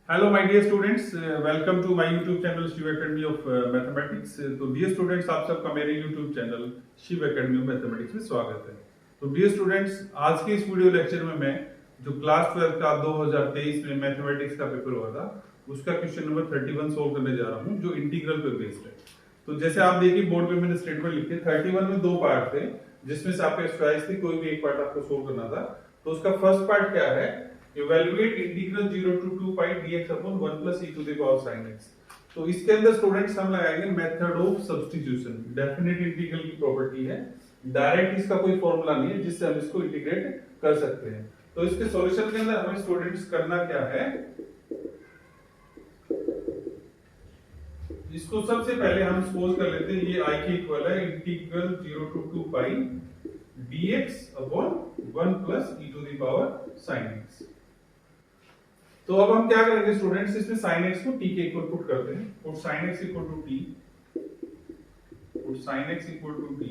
Hello my dear students, welcome to my YouTube channel Shiv academy of mathematics. तो dear students, आप सबका मेरे YouTube channel Shiv academy of mathematics में स्वागत है। तो डियर स्टूडेंट्स, आज के इस वीडियो लेक्चर में मैं जो क्लास 12 का 2023 में मैथमेटिक्स का पेपर हुआ था उसका क्वेश्चन नंबर 31 सोल्व करने जा रहा हूँ, जो इंटीग्रल पे बेस्ड है। तो जैसे आप देखिए बोर्ड पे मैंने स्टेटमेंट लिखे 31 में दो पार्ट थे, जिसमें से आपके चॉइस थी कोई भी एक पार्ट आपको सोल्व करना था। तो उसका फर्स्ट पार्ट क्या है, evaluate integral 0 to 2 pi dx upon 1 plus e to the power sin x। तो इसके अंदर स्टूडेंट्स हम लगाएंगे method of substitution. Definite integral की प्रॉपर्टी है, डायरेक्ट इसका कोई फॉर्मूला नहीं है जिससे हम इसको इंटीग्रेट कर सकते हैं। तो इसके सॉल्यूशन के अंदर हमें स्टूडेंट्स करना क्या है, इसको सबसे पहले हम सपोज कर लेते हैं ये i के इक्वल है integral 0 to 2 pi dx upon 1 plus e to the power sin x। तो अब हम क्या करेंगे स्टूडेंट्स, इसमें sin x को t के इक्वल पुट करते हैं। Put sin x equal to t, put sin x equal to t।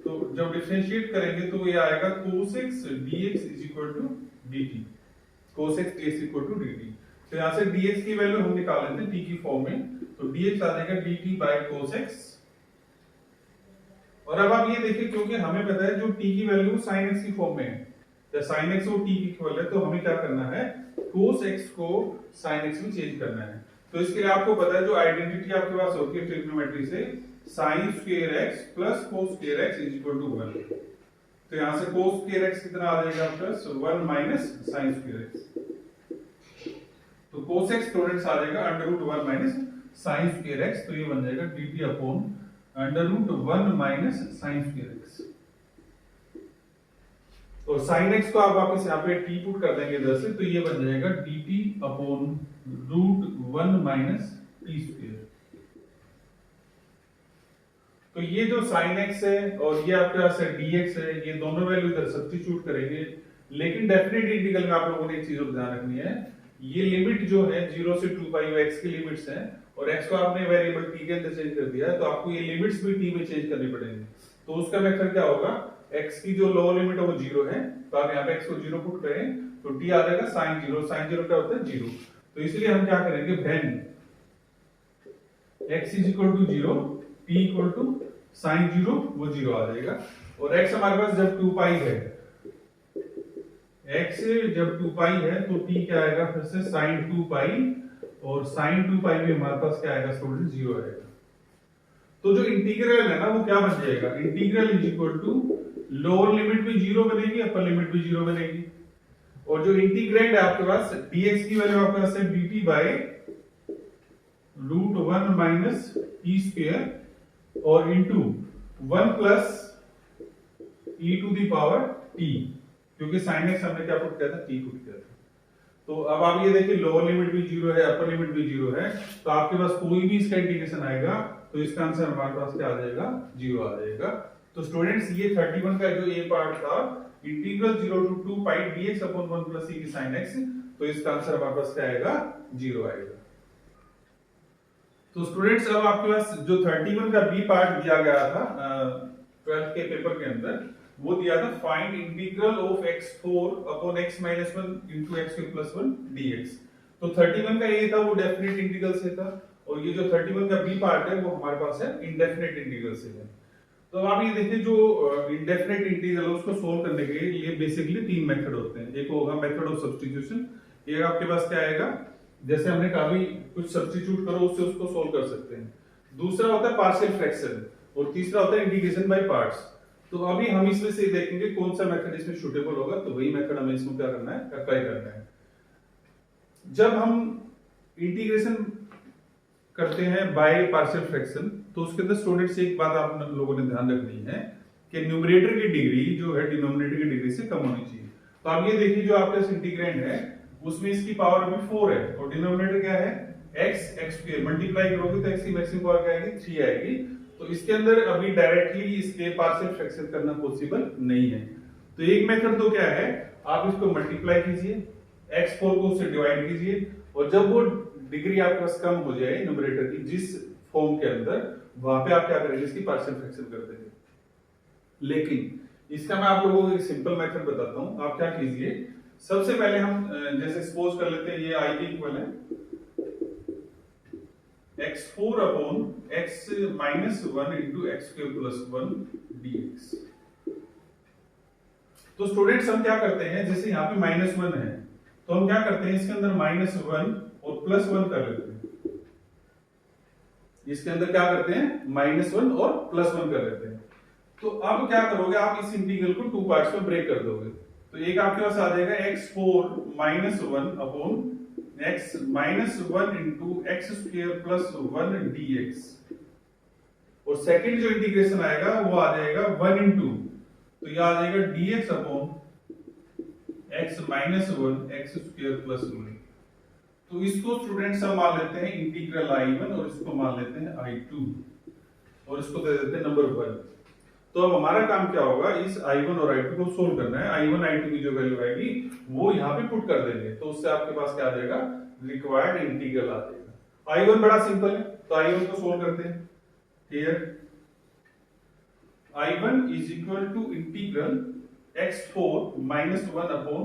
तो जब डिफरेंशिएट करेंगे तो ये आएगा cos x dx is equal to dt, cos x dx equal to dt। तो यहां से dx की वैल्यू हम निकाल लेते हैं t की फॉर्म में, तो dx आ जाएगा dt बाय cos x। और अब आप ये देखिए, क्योंकि हमें पता है जो t की वैल्यू sin x की फॉर्म में है, तो sin x और t की इक्वल है, तो हमें क्या करना है, cos x को sin x में चेंज करना है। तो इसके लिए आपको पता है जो आइडेंटिटी आपके पास होती है ट्रिग्नोमेट्री से, sin square x plus cos square x is equal to 1। तो यहां से cos स्क्वायर x कितना आ जाएगा, plus 1 minus sin square x। तो cos x स्टूडेंट्स आ जाएगा √1 माइनस sin स्क्वायर x। तो ये बन जाएगा dt upon √1 minus sin square x। और sin x को आप वापस यहाँ पे t पुट कर देंगे इधर से, तो ये बन जाएगा dt upon √1 minus t square. तो ये जो sin x है और ये आपके पास dx है, ये दोनों वैल्यू इधर सब्स्टिट्यूट करेंगे। लेकिन डेफिनेट इंटीग्रल में आप लोगों ने एक चीज को ध्यान रखनी है, ये लिमिट जो है 0 से 2 पाई x की लिमिट्स हैं, और x को आपने वेरिएबल t के अंदर चेंज कर दिया है, तो आपको ये लिमिट्स भी t में चेंज करनी पड़ेंगी। तो उसका मेथड क्या होगा, x की जो लोअर लिमिट है वो 0 है, तो आप यहाँ पे x को 0 पुट करें तो t आ जाएगा sin 0। sin 0 क्या होता है, 0। तो इसलिए हम क्या करेंगे, when x is equal to 0, t equal to sin 0, वो 0 आ जाएगा। और x हमारे पास जब 2 पाई है, x जब 2 पाई है तो t क्या आएगा, फिर से sin 2 पाई, और sin 2 पाई में हमारे पास क्या आएगा स्टूडेंट, 0 आएगा। तो जो इंटीग्रल है ना वो क्या बन जाएगा, integral is equal to lower limit भी 0 बनेगी, अपर लिमिट भी 0 बनेगी। और जो इंटीग्रेंड है आपके पास dx की वैल्यू आपके पास है dt by √1 minus t square और into 1 plus e to the power t, क्योंकि sin x हमने क्या पुट किया था, t पुट किया था। तो अब आप ये देखिए लोअर लिमिट भी 0 है, अपर लिमिट भी 0 है, तो आपके पास कोई भी इसका इंटीग्रेशन आएगा तो इसका आंसर हमारे पास क्या आ जाएगा, 0 आ जाएगा। तो स्टूडेंट्स ये 31 का जो ए पार्ट था, integral 0 to 2 pi dx upon 1 plus e sin x, तो इसका आंसर हमारे पास क्या आएगा, 0 आएगा। तो स्टूडेंट्स अब आपके पास जो 31 का बी पार्ट दिया गया था 12th के पेपर के अंदर, वो दिया था find integral of x4 upon x minus 1 into x plus 1 dx। तो 31 का ये था वो डेफिनेट इंटीग्रल से था, और ये जो 31 का बी पार्ट है वो हमारे पास है इंडेफिनेट इंटीग्रल से है। तो आप ये देखिए जो इंडेफिनेट इंटीग्रल है उसको सोल्व करने के लिए ये बेसिकली तीन मेथड होते हैं। एक होगा मेथड ऑफ सब्स्टिट्यूशन, ये आपके पास क्या आएगा, जैसे हमने कहा भी कुछ सब्स्टिट्यूट करो उससे उसको सोल्व कर सकते हैं। दूसरा होता है पार्शियल फ्रैक्शन, और तीसरा होता है इंटीग्रेशन बाय पार्ट्स। तो अभी हम इसमें से देखेंगे कौन सा मेथड इसमें सूटेबल होगा, तो वही मेथड हमें इसमें क्या करना है, अप्लाई करना है। जब हम इंटीग्रेशन करते हैं बाय पार्शियल फ्रैक्शन, तो उसके अंदर स्टूडेंट्स एक बात आप लोगों ने ध्यान रखनी है कि न्यूमरेटर की डिग्री जो है डिनोमिनेटर की डिग्री से कम होनी चाहिए। तो आप ये देखिए जो आपके पास इंटीग्रेंड है उसमें इसकी पावर अभी 4 है, और डिनोमिनेटर क्या है, x स्क्वायर, मल्टीप्लाई करोगे तो x की मैक्सिमम पावर क्या आएगी, 3 आएगी। तो इसके अंदर अभी डायरेक्टली इसके पार्शियल फ्रैक्शन करना पॉसिबल नहीं है। तो एक मेथड तो क्या है, आप इसको मल्टीप्लाई कीजिए, x4 को उससे डिवाइड कीजिए, और जब वो डिग्री आपके पास कम हो जाए न्यूमरेटर की जिस फॉर्म के अंदर, वहां पे आप क्या करेंगे, इसकी पार्शियल फ्रैक्शन कर देंगे। लेकिन इसका मैं आप लोगों को एक सिंपल मेथड बताता हूं। आप क्या कीजिए, सबसे पहले हम जैसे सपोज कर लेते हैं ये i के इक्वल है x4 upon x minus 1 into x square plus 1 dx। तो स्टूडेंट्स हम क्या करते हैं, जैसे यहाँ पे -1 है तो हम क्या करते हैं इसके अंदर -1 और +1 कर लेते हैं। इसके अंदर क्या करते हैं -1 और +1 कर लेते हैं। तो अब क्या करोगे आप इस इंटीग्रल को 2 पार्ट्स में ब्रेक कर दोगे। तो एक आपके पास आ जाएगा x4 -1 upon x -1 into x square plus 1 dx। और सेकंड जो इंटीग्रेशन आएगा वो आ जाएगा 1 इंटू, तो ये आ जाएगा dx upon x -1 x square plus 1। तो इसको स्टूडेंट्स हम मान लेते हैं इंटीग्रल I1 और इसको मान लेते हैं I2 और इसको दे देते हैं नंबर 1। तो अब हमारा काम क्या होगा, इस I1 और I2 को सोल्व करना है। I1 I2 की जो वैल्यू आएगी वो यहाँ पे पुट कर देंगे, तो उससे आपके पास क्या आ जाएगा, रिक्वायर्ड इंटीग्रल आ जाएगा। I1 बड़ा सिंपल है तो I1 को सोल्व करते हैं। Here I1 is equal to integral x4 -1 upon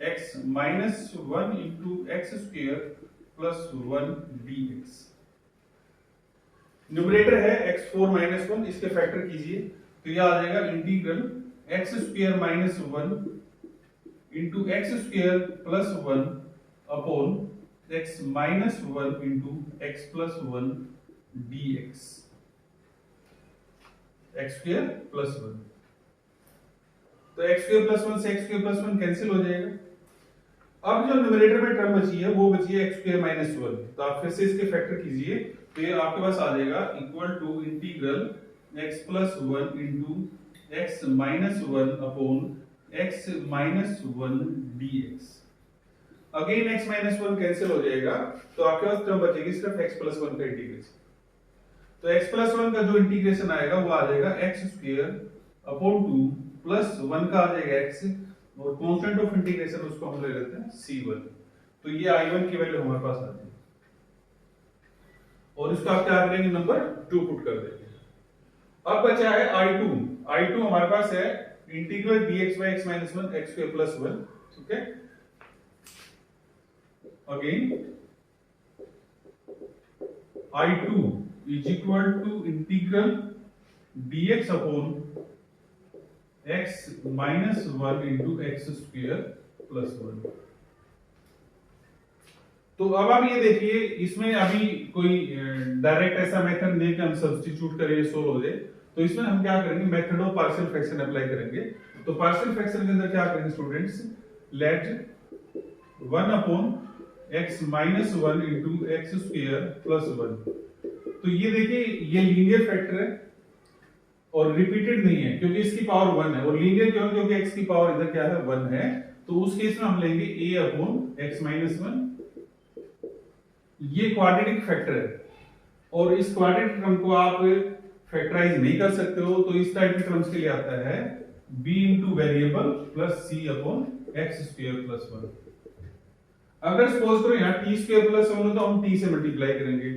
x -1 into x square plus 1 dx। Numerator है x4 -1, इसके फैक्टर कीजिए तो यह आ जाएगा integral x square -1 into x square plus 1 upon x -1 into x plus 1 dx। x square plus 1, तो x square plus 1 से x square plus 1 cancel हो जाएगा। अब जो न्यूमरेटर में टर्म बची है वो बची है x स्क्वायर -1, तो आप फिर से इसके फैक्टर कीजिए तो ये आपके पास आ जाएगा equal to integral x plus 1 into x minus 1 upon x minus 1 dx। Again x minus 1 cancel हो जाएगा तो आपके पास टर्म बचेगी सिर्फ x प्लस 1 का इंटीग्रेशन। तो x प्लस 1 का जो इंटीग्रेशन आएगा वो आ जाएगा x स्क्वायर अपॉन 2 प्लस 1 का आ जाएगा x और कांस्टेंट ऑफ इंटीग्रेशन उसको हम ले लेते हैं c1। तो ये I1 की वैल्यू हमारे पास आ जाएगी और इसका आप क्या करेंगे, नंबर 2 पुट कर देंगे। अब बचा है I2। I2 हमारे पास है integral dx by x minus 1 x square plus 1। ठीक है, again I2 is equal to integral dx upon x minus 1 into x square plus 1। तो अब आप ये देखिए इसमें अभी कोई डायरेक्ट ऐसा मेथड नहीं कि हम सब्स्टिट्यूट करें सोल्व हो जाए, तो इसमें हम क्या करेंगे, method of partial fraction apply करेंगे। तो पार्शियल फ्रैक्शन के अंदर क्या करेंगे students, let 1 upon x minus 1 into x square plus 1। तो ये देखिए ये लीनियर फैक्टर है और रिपीटेड नहीं है क्योंकि इसकी पावर 1 है, और लीनियर क्यों, क्योंकि x की पावर इधर क्या है 1 है। तो उस केस में हम लेंगे a अपॉन x माइनस 1। ये क्वाड्रेटिक फैक्टर है और इस क्वाड्रेटिक टर्म को आप फैक्टराइज नहीं कर सकते हो, तो इस टाइप के टर्म्स के लिए आता है b into variable plus c upon x square plus 1। अगर सपोज करो यहाँ t स्क्वायर प्लस 1 हो तो हम t से मल्टीप्लाई करेंगे,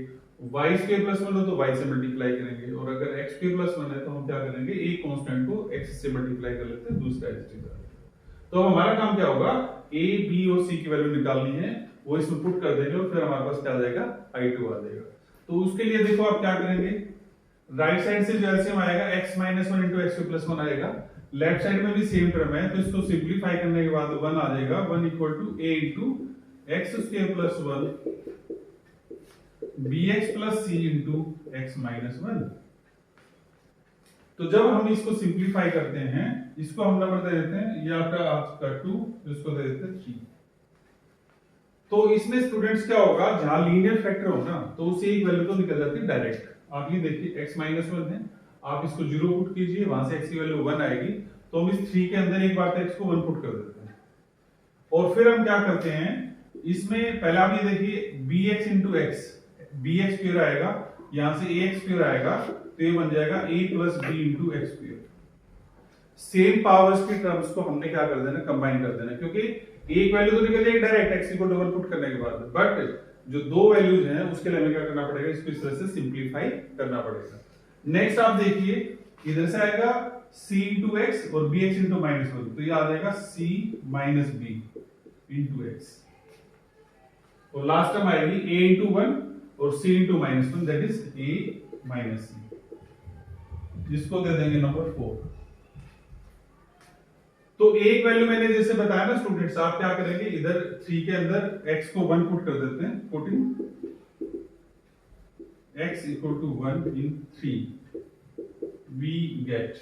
y स्क्वायर प्लस 1 हो तो y से मल्टीप्लाई करेंगे, और अगर x स्क्वायर प्लस 1 है तो हम क्या करेंगे, एक कांस्टेंट को x से मल्टीप्लाई कर लेते हैं, दूसरा x। तो हमारा काम क्या होगा, a b और c की वैल्यू निकालनी है, वो इसमें पुट कर देंगे और फिर हमारे पास क्या आ जाएगा, I2 आ जाएगा। तो उसके लिए देखो आप क्या करेंगे, राइट साइड से जो एलसीएम आएगा x minus 1 into x plus 1 आएगा, लेफ्ट साइड में भी सेम टर्म है तो इसको सिंप्लीफाई करने के बाद 1 आ जाएगा, 1 equal to a into x square plus 1 bx plus c into x minus 1। तो जब हम इसको सिंप्लीफाई करते हैं, इसको हम नंबर दे देते हैं, ये आपका 2, इसको दे देते हैं 3। तो इसमें स्टूडेंट्स क्या होगा, जहां लीनियर फैक्टर हो ना तो उसे एक वैल्यू तो निकल जाती है डायरेक्ट। आप ये देखिए x माइनस 1 है, आप इसको 0 पुट कीजिए, वहां से x की वैल्यू 1 आएगी, तो हम इस 3 के अंदर एक बार x को 1 पुट कर देते हैं। और फिर हम क्या करते हैं, इसमें पहले आप ये देखिए bx into x, bx square आएगा, यहां से ax स्क्वायर आएगा, तो ये बन जाएगा a plus b into x square. Same powers के टर्म्स को हमने क्या कर देना, कंबाइन कर देना, क्योंकि एक वैल्यू तो निकल जाएगी डायरेक्ट x को डबल पुट करने के बाद, बट जो दो वैल्यूज हैं उसके लिए हमें क्या करना पड़ेगा, इसको इस तरह से सिंप्लीफाई करना पड़ेगा। नेक्स्ट आप देखिए इधर से आएगा c इंटू एक्स और bx इंटू माइनस 1, तो ये आ जाएगा c minus b। Into x, और लास्ट टर्म आएगी a इंटू 1 और c into -1, that is a minus c, जिसको दे देंगे नंबर 4। तो एक वैल्यू मैंने जैसे बताया ना स्टूडेंट्स, आप क्या करेंगे, इधर 3 के अंदर x को 1 पुट कर देते हैं, putting x equal to 1 in 3 we get,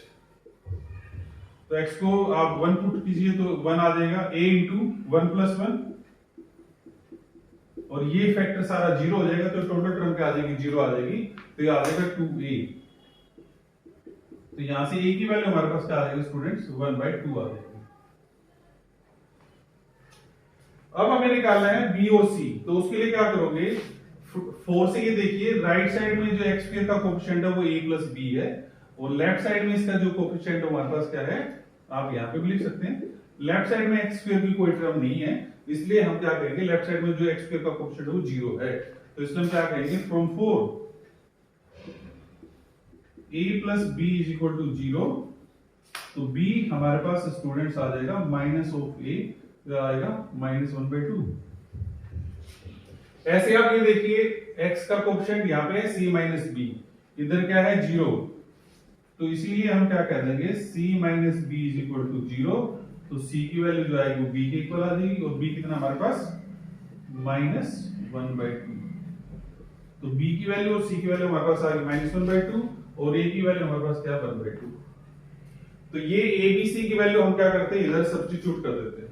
तो x को आप 1 पुट कीजिए तो 1 आ जाएगा, a इंटू 1 प्लस 1, और ये फैक्टर सारा 0 हो जाएगा, तो टोटल टर्म क्या आ जाएगी, 0 आ जाएगी, तो ये आ जाएगा 2a। तो यहां से a की वैल्यू हमारे पास क्या आ जाएगी स्टूडेंट्स, 1/2 आ जाएगी। अब हमें निकालना है b और c, तो उसके लिए क्या करोगे, 4 से ये देखिए राइट साइड में जो x स्क्वायर का कोएफिशिएंट है वो a प्लस b है, और लेफ्ट साइड में इसका जो कोएफिशिएंट है हमारे पास क्या है, आप यहाँ पे भी लिख सकते हैं। लेफ्ट साइड में x स्क्वायर की कोई टर्म नहीं है, इसलिए हम क्या करेंगे, लेफ्ट साइड में जो x स्क्वायर का कोएफिशिएंट है वो 0 है, तो इसमें हम क्या कहेंगे, from 4 a plus b is equal to 0, तो b हमारे पास स्टूडेंट्स आ जाएगा माइनस ऑफ a, आएगा -1/2। ऐसे आप ये देखिए x का कोएफिशिएंट यहाँ पे है c माइनस b, इधर क्या है 0, तो इसीलिए हम क्या कह देंगे, c minus b is equal to 0, तो c की वैल्यू जो आएगी वो b के इक्वल आ जाएगी, और b कितना हमारे पास -1/2, तो b की वैल्यू और c की वैल्यू हमारे पास आ गई -1/2, और a की वैल्यू हमारे पास क्या है 1/2। तो ये a b c की वैल्यू हम क्या करते हैं, इधर सब्स्टिट्यूट कर देते हैं,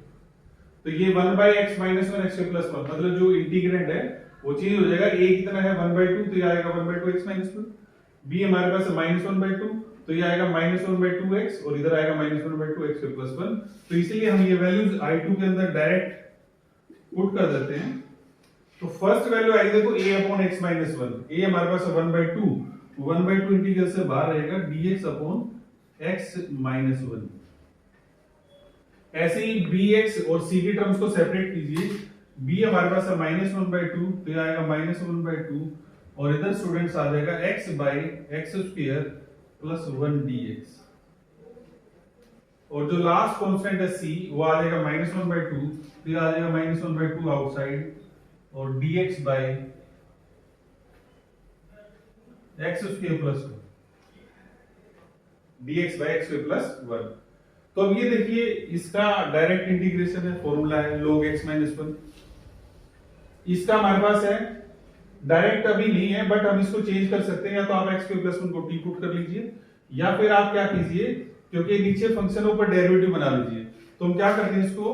तो ये 1/x माइनस 1 x प्लस 1, मतलब जो इंटीग्रेंड है वो चेंज हो जाएगा, a कितना है 1/2, तो ये आएगा 1/2 x माइनस 1, b हमारे पास है -1/2, तो ये आएगा -1/2 x, और इधर आएगा -1/2 x प्लस 1, तो इसीलिए हम ये वैल्यूज i2 के अंदर डायरेक्ट पुट कर देते हैं। तो फर्स्ट वैल्यू आएगी देखो a upon x minus 1, a हमारे पास है 1/2, 1/2 इंटीग्रल से बाहर रहेगा dx अपॉन x माइनस 1। ऐसे ही bx और c की टर्म्स को सेपरेट कीजिए, b हमारे पास है -1/2, तो ये आएगा -1/2, और इधर स्टूडेंट्स आ जाएगा x by x square plus 1 dx, और जो लास्ट कांस्टेंट है c वो आ जाएगा -1/2, तो ये आ जाएगा -1/2 आउटसाइड, और dx by x square plus 1, dx by x square plus 1। तो अब ये देखिए इसका डायरेक्ट इंटीग्रेशन है, फॉर्मूला है log x माइनस 1, इसका हमारे पास है डायरेक्ट अभी नहीं है, बट हम इसको चेंज कर सकते हैं, या तो आप x स्क्वायर प्लस 1 को t पुट कर लीजिए, या फिर आप क्या कीजिए, क्योंकि नीचे फंक्शन है ऊपर डेरिवेटिव बना लीजिए, तो हम क्या करते हैं, इसको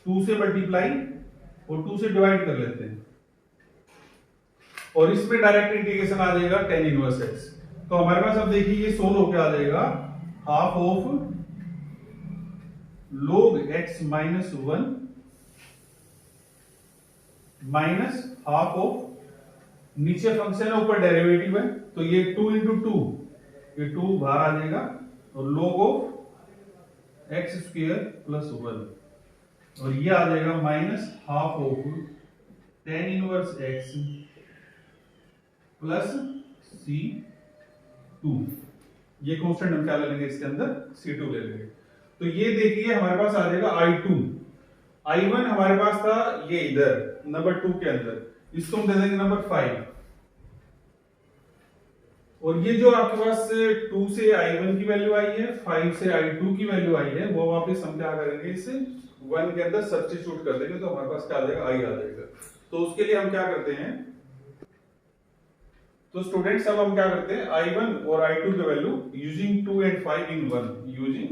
2 से मल्टीप्लाई और 2 से डिवाइड कर लेते हैं, और इसमें डायरेक्ट इंटीग्रेशन आ जाएगा tan इनवर्स x, तो हमारे पास अब देखिए ये सोल्व होकर आ जाएगा half of log x minus 1 minus half of, नीचे फंक्शन है ऊपर डेरिवेटिव है, तो ये 2 इंटू 2, ये 2 बाहर आ जाएगा, और log of x square plus 1, और ये आ जाएगा minus half of tan inverse x plus c2, ये कांस्टेंट हम क्या ले लेंगे इसके अंदर, c2 ले लेंगे। तो ये देखिए हमारे पास आ जाएगा i2, i1 हमारे पास था ये इधर नंबर 2 के अंदर, इसको हम दे देंगे नंबर 5, और ये जो आपके पास 2 से i1 की वैल्यू आई है, 5 से i2 की वैल्यू आई है, वो वापस हम क्या करेंगे, इसे 1 के अंदर सब्स्टिट्यूट कर देंगे, तो हमारे पास क्या आ जाएगा, i आ जाएगा। तो उसके लिए हम क्या करते हैं, तो स्टूडेंट्स अब हम क्या करते हैं, i1 और i2 की value using 2 and 5 in 1, using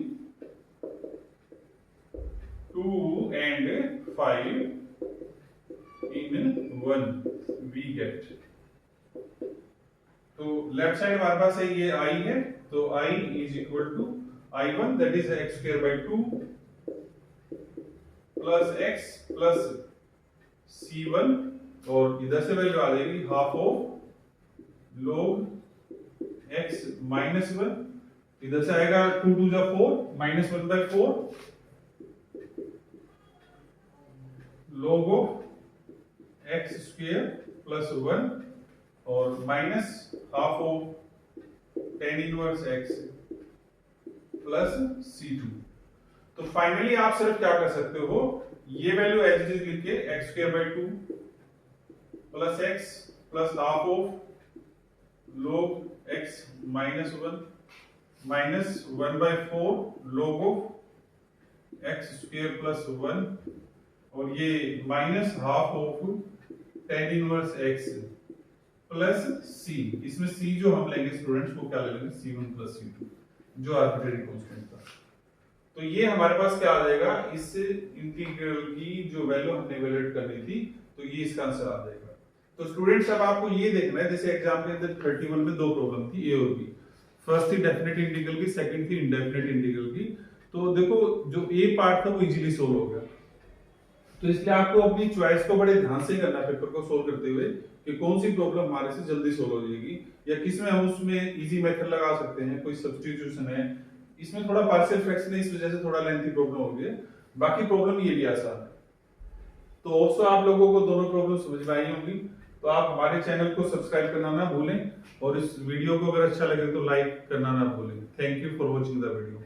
2 and 5 in 1 we get, तो लेफ्ट साइड हमारे पास है ये i है, तो i is equal to i1 that is x square by 2 plus x plus c1, और इधर से वैल्यू आ जाएगी half of log x minus 1, इधर से आएगा 2 2 जा 4 minus 1/4 log of x square plus 1, और minus half of tan inverse x plus c2। तो फाइनली आप सिर्फ क्या कर सकते हो, ये वैल्यू एज इट इज लिख के x square by 2 plus x plus half of log x minus 1 minus 1/4 log of x square plus 1 और ये minus half of tan inverse x plus c। इसमें c जो हम लेंगे स्टूडेंट्स वो क्या ले लेंगे c1 प्लस c2 जो आर्बिट्रेरी कांस्टेंट था। तो ये हमारे पास क्या आ जाएगा, इस इंटीग्रल की जो वैल्यू हमने इवैल्यूएट करनी थी, तो ये इसका आंसर आ जाएगा। तो स्टूडेंट्स अब आपको ये देखना है, जैसे एग्जाम के अंदर 31 में दो प्रॉब्लम थी ए और बी। फर्स्ट थी डेफिनेट इंटीग्रल की, सेकंड थी इंडेफिनेट इंटीग्रल की। तो देखो जो ए पार्ट था वो इजीली सोल्व हो गया, तो इसलिए आपको अपनी चॉइस को बड़े ध्यान से करना पेपर को सोल्व करते हुए कि कौन सी प्रॉब्लम हमारे से जल्दी सोल्व हो जाएगी या किसमें हम उसमें इजी मेथड लगा सकते हैं, कोई सब्स्टिट्यूशन है। इसमें थोड़ा पार्शियल फ्रैक्शन है, इस वजह से थोड़ा लेंथी प्रॉब्लम हो गई है, बाकी प्रॉब्लम ये भी आसान है। तो ऑल्सो आप लोगों को दोनों प्रॉब्लम समझ में आई होंगी। तो आप हमारे चैनल को सब्सक्राइब करना ना भूलें और इस वीडियो को अगर अच्छा लगे तो लाइक करना ना भूलें। Thank you for watching the video.